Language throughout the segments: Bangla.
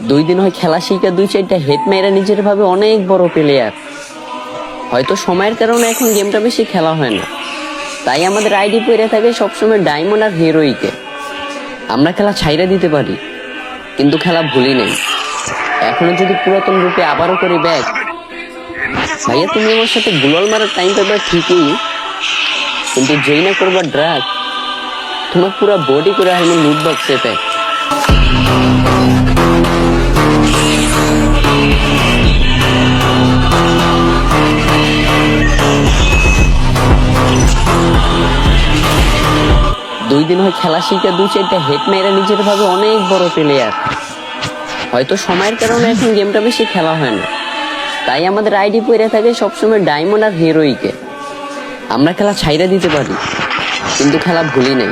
দুই দিন হয় খেলা শিখা দুই চারটা হেড মেয়েরা নিজের ভাবে অনেক বড় প্লেয়ার। হয়তো সময়ের কারণে এখন গেমটা বেশি খেলা হয় না, তাই আমাদের আইডি পড়ে থাকে সবসময় ডায়মন্ড আর হিরোইকে। আমরা খেলা ছাইরা দিতে পারি, কিন্তু খেলা ভুলি নেই। এখনো যদি পুরাতন রূপে আবারও করি ব্যাক। ভাইয়া তুমি আমার সাথে গুলাল মারার টাইম পাবে ঠিকই, কিন্তু যেই না করবার ড্রাগ তোমার পুরো বডি করে হারমোন লুট বক্সে প্যাক। দুই দিন হয় খেলা শিখা দুই চারটা হেড মেয়েরা নিজের ভাবে অনেক বড় প্লেয়ার। হয়তো সময়ের কারণে এখন গেমটা বেশি খেলা হয় না, তাই আমাদের আইডি পড়ে থাকে সবসময় ডায়মন্ড আর হিরোইকে। আমরা খেলা ছাইরা দিতে পারি, কিন্তু খেলা ভুলি নাই।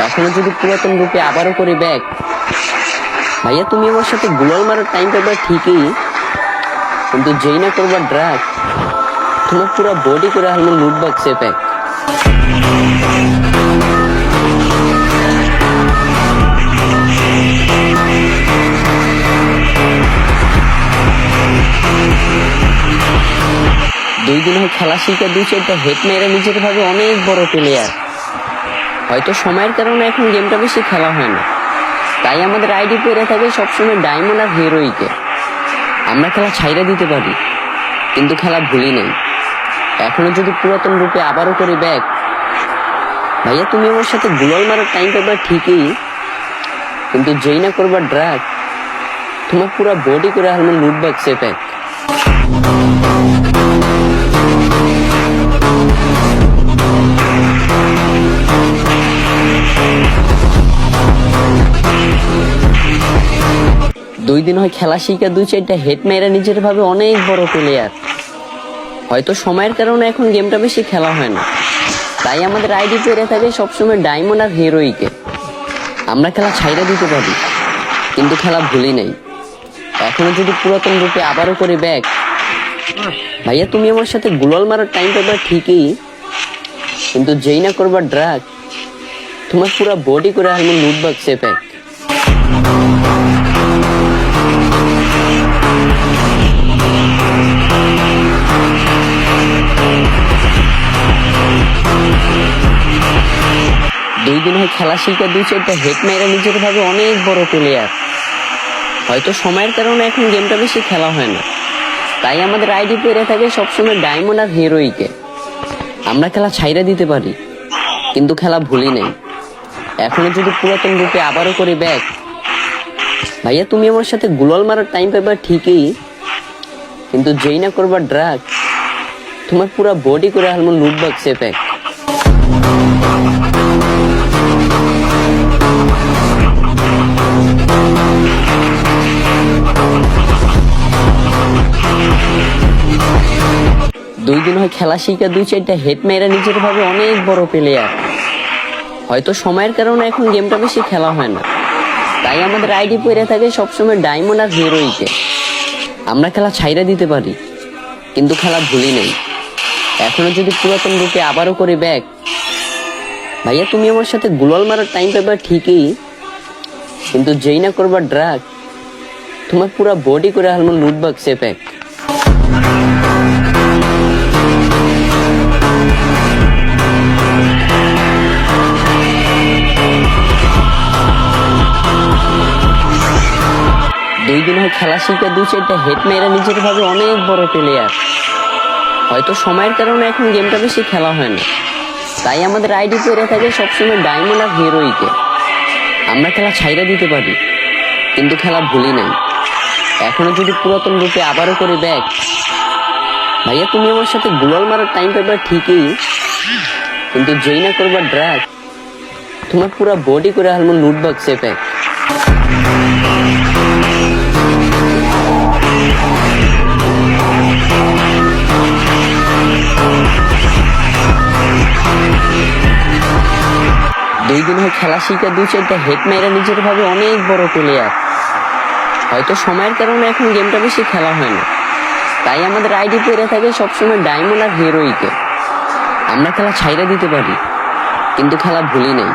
এখনো যদি পুরাতন রূপে আবারও করি ব্যাক। ভাইয়া তুমি আমার সাথে গুলাল মারার টাইম পাবে ঠিকই, কিন্তু যেই না করবার ড্রাগ তোমার পুরো বডি করে হারমোন লুট বক্সে প্যাক। দুই দিন হয় খেলা শিখা দুই চারটা হেড মেয়েরা নিজের ভাবে অনেক বড় প্লেয়ার। হয়তো সময়ের কারণে এখন গেমটা বেশি খেলা হয় না, তাই আমাদের আইডি পড়ে থাকে সবসময় ডায়মন্ড আর হিরোইকে। আমরা খেলা ছাইরা দিতে পারি, কিন্তু খেলা ভুলি নেই। এখনো যদি পুরাতন রূপে আবারও করি ব্যাক। ভাইয়া তুমি আমার সাথে গুলাল মারার টাইম পাবে ঠিকই, কিন্তু যেই না করবার ড্রাগ তোমার পুরো বডি করে হারমোন লুট বক্সে প্যাক। দুই দিন হয় খেলা শিখা দুই চারটা হেড মেয়েরা নিজের ভাবে অনেক বড় প্লেয়ার। হয়তো সময়ের কারণে এখন গেমটা বেশি খেলা হয় না, তাই আমাদের আইডি পড়ে থাকে সবসময় ডায়মন্ড আর হিরোইকে। আমরা খেলা ছাইরা দিতে পারি, কিন্তু খেলা ভুলি নাই। এখনো যদি পুরাতন রূপে আবারও করি ব্যাক। ভাইয়া তুমি আমার সাথে গুলাল মারার টাইম পাবে ঠিকই, কিন্তু যেই না করবার ড্রাগ তোমার পুরো বডি করে হারমোন লুট বক্সে প্যাক। দুই দিন হয় খেলা শিখা দুই চারটা হেড মেয়েরা নিজের ভাবে অনেক বড় প্লেয়ার। হয়তো সময়ের কারণে এখন গেমটা বেশি খেলা হয় না, তাই আমাদের আইডি পড়ে থাকে সবসময় ডায়মন্ড আর হিরোইকে। আমরা খেলা ছাইরা দিতে পারি, কিন্তু খেলা ভুলি নাই। এখনো যদি পুরাতন রূপে আবারও করি ব্যাক। ভাইয়া তুমি আমার সাথে গুলাল মারার টাইম পাবে ঠিকই, কিন্তু যেই না করবার ড্রাগ তোমার পুরো বডি করে হারমোন লুট বক্সে প্যাক। দুই দিন হয় খেলা শিখা দুই চারটা হেড মেয়েরা নিজের ভাবে অনেক বড় প্লেয়ার। হয়তো সময়ের কারণে এখন গেমটা বেশি খেলা হয় না, তাই আমাদের আইডি পড়ে থাকে সবসময় ডায়মন্ড আর হিরোইকে। আমরা খেলা ছাইরা দিতে পারি, কিন্তু খেলা ভুলি নেই। এখনো যদি পুরাতন রূপে আবারও করি ব্যাক। ভাইয়া তুমি আমার সাথে গুলাল মারার টাইম পাবে ঠিকই, কিন্তু যেই না করবার ড্রাগ তোমার পুরো বডি করে হারমোন লুট বক্সে প্যাক। দুই দিন হয় খেলা শিখা দুই চারটা হেড মেয়েরা নিজের ভাবে অনেক বড় প্লেয়ার। হয়তো সময়ের কারণে এখন গেমটা বেশি খেলা হয় না, তাই আমাদের আইডি পড়ে থাকে সবসময় ডায়মন্ড আর হিরোইকে। আমরা খেলা ছাইরা দিতে পারি, কিন্তু খেলা ভুলি নাই। এখনো যদি পুরাতন রূপে আবারও করি ব্যাক। ভাইয়া তুমি আমার সাথে গুলাল মারার টাইম পাবে ঠিকই, কিন্তু যেই না করবার ড্রাগ তোমার পুরো বডি করে হারমোন লুট বক্সে প্যাক। দুই দিন হয় খেলা শিখা দুই চারটা হেড মেয়েরা নিজের ভাবে অনেক বড় প্লেয়ার। হয়তো সময়ের কারণে এখন গেমটা বেশি খেলা হয় না, তাই আমাদের আইডি পড়ে থাকে সবসময় ডায়মন্ড আর হিরোইকে। আমরা খেলা ছাইরা দিতে পারি, কিন্তু খেলা ভুলি নাই।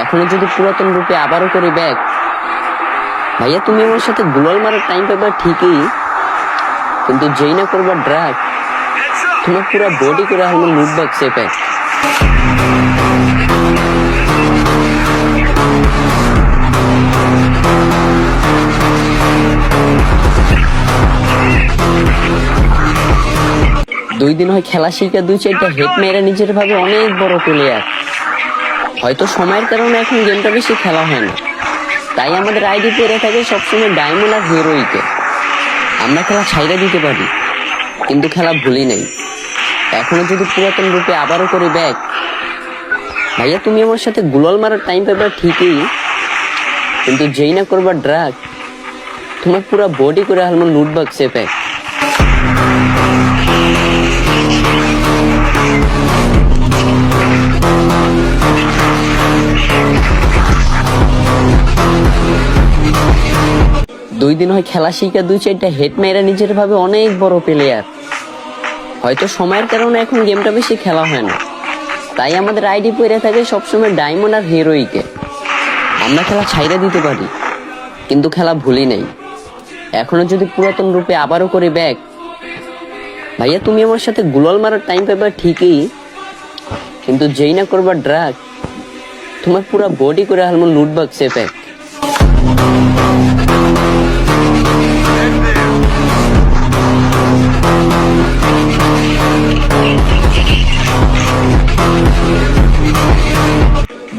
এখনো যদি পুরাতন রূপে আবারও করি ব্যাক। ভাইয়া তুমি আমার সাথে গুলাল মারার টাইম পাবা ঠিকই, কিন্তু যেই না করবা ড্রাগ তোমার পুরো বডি করে আমার লুট বক্সে প্যাক। দুই দিন হয় খেলা শিখা 2-4টা হেড মেরে নিজের ভাবে অনেক বড় প্লেয়ার। হয়তো সময়ের কারণে এখন গেমটা বেশি খেলা হয় না, তাই আমাদের আইডি পড়ে থাকে সবসময় ডায়মন্ড আর হিরোইকে। আমরা খেলা ছাইড়া দিতে পারি, কিন্তু খেলা ভুলি নাই। এখনো যদি পুরাতন রূপে আবারও করি ব্যাক, ভাইয়া তুমি আমার সাথে গুলাল মারার টাইম পাবা ঠিকই, কিন্তু যেই না করবা ড্রাগ তোমার পুরো বডি করে আমার লুট বক্সে প্যাক। দুই দিন হয় খেলা শিখা 2-4টা হেড মেরে নিজের ভাবে অনেক বড় প্লেয়ার। হয়তো সময়ের কারণে এখন গেমটা বেশি খেলা হয় না, তাই আমাদের আইডি পড়ে থাকে সবসময় ডায়মন্ড আর হিরোইকে। আমরা খেলা ছাইড়া দিতে পারি, কিন্তু খেলা ভুলি নাই। এখনো যদি পুরাতন রূপে আবারও করি ব্যাক, ভাইয়া তুমি আমার সাথে গুলাল মারার টাইম পাবা ঠিকই, কিন্তু যেই না করবা ড্রাগ তোমার পুরো বডি করে আমার লুট বক্সে প্যাক।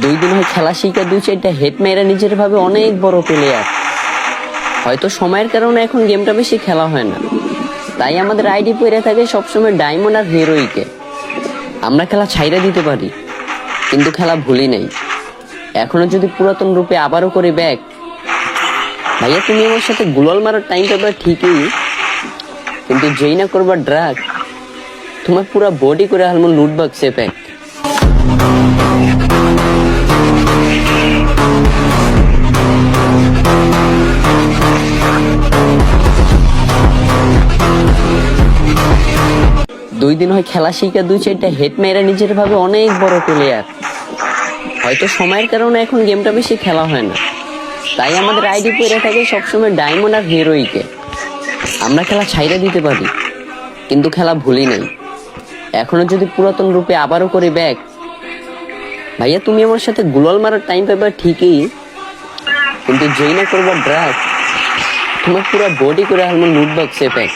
দুই দিন হয় খেলা শিখা 2-4টা হেড মেরে নিজের ভাবে অনেক বড় প্লেয়ার। হয়তো সময়ের কারণে এখন গেমটা বেশি খেলা হয় না, তাই আমাদের আইডি পড়ে থাকে সবসময় ডায়মন্ড আর হিরোইকে। আমরা খেলা ছাইড়া দিতে পারি, কিন্তু খেলা ভুলি নাই। এখনো যদি পুরাতন রূপে আবারও করি ব্যাক, ভাইয়া তুমি আমার সাথে গুলাল মারার টাইম পাবা ঠিকই, কিন্তু যেই না করবা ড্রাগ তোমার পুরো বডি করে আমার লুট বক্সে প্যাক। দুই দিন হয় খেলা শিখা 2-4টা হেড মেরে নিজের ভাবে অনেক বড় প্লেয়ার। হয়তো সময়ের কারণে এখন গেমটা বেশি খেলা হয় না, তাই আমাদের আইডি পড়ে থাকে সবসময় ডায়মন্ড আর হিরোইকে। আমরা খেলা ছাইড়া দিতে পারি, কিন্তু খেলা ভুলি নাই। এখনো যদি পুরাতন রূপে আবারও করি ব্যাক, ভাইয়া তুমি আমার সাথে গুলাল মারার টাইম পাবা ঠিকই, কিন্তু যেই না করবা ড্রাগ তোমার পুরো বডি করে আমার লুট বক্সে প্যাক।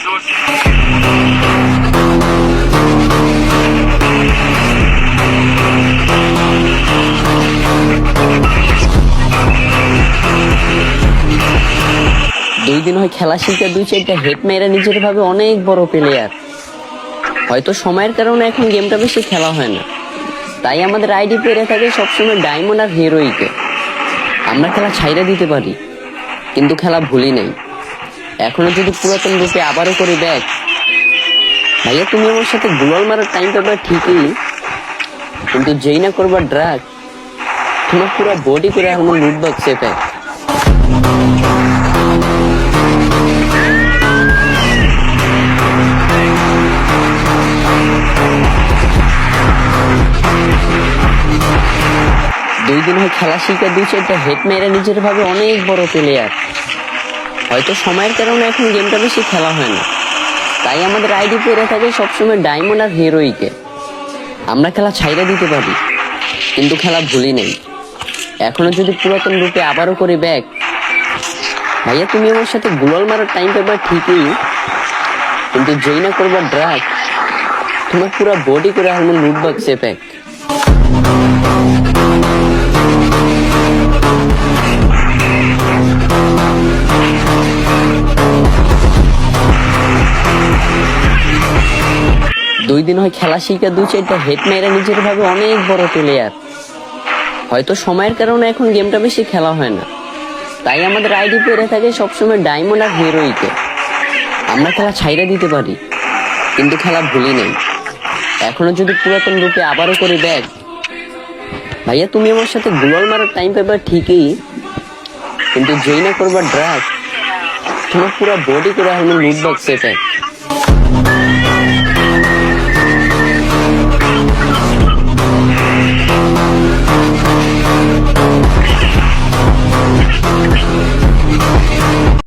দুই দিন হয় খেলা শিখা 2-4টা হেড মেরে নিজের ভাবে অনেক বড় প্লেয়ার। হয়তো সময়ের কারণে এখন গেমটা বেশি খেলা হয় না, তাই আমাদের আইডি পড়ে থাকে সবসময় ডায়মন্ড আর হিরোইকে। আমরা খেলা ছাইড়া দিতে পারি, কিন্তু খেলা ভুলি নাই। এখনো যদি পুরাতন রূপে আবারও করি ব্যাক, ভাইয়া তুমি আমার সাথে গুলাল মারার টাইম পাবা ঠিকই, কিন্তু যেই না করবা ড্রাগ তোমার পুরো বডি করে আমার লুট বক্সে প্যাক। দুই দিন হয় খেলা শিখা 2-4টা হেড মেরে নিজের ভাবে অনেক বড় প্লেয়ার। হয়তো সময়ের কারণে এখন গেমটা বেশি খেলা হয় না, তাই আমাদের আইডি পড়ে থাকে সবসময় ডায়মন্ড আর হিরোইকে। আমরা খেলা ছাইড়া দিতে পারি, কিন্তু খেলা ভুলি নাই। এখনো যদি পুরাতন রূপে আবারও করি ব্যাক, ভাইয়া তুমি আমার সাথে গুলাল মারার টাইম পাবা ঠিকই, কিন্তু যেই না করবা ড্রাগ তোমার পুরো বডি করে আমার লুট বক্সে প্যাক। দুই দিন হয় খেলা শিখা 2-4টা হেড মেরে নিজের ভাবে অনেক বড় প্লেয়ার। হয়তো সময়ের কারণে এখন গেমটা বেশি খেলা হয় না, তাই আমাদের আইডি পড়ে থাকে সবসময় ডায়মন্ড আর হিরোইকে। আমরা খেলা ছাইড়া দিতে পারি, কিন্তু খেলা ভুলি নাই। এখনো যদি পুরাতন রূপে আবারও করি ব্যাক, ভাইয়া তুমি আমার সাথে গুলাল মারার টাইম পাবা ঠিকই, কিন্তু যেই না করবা ড্রাগ তোমার পুরো বডি করে আমার লুট বক্সে প্যাক।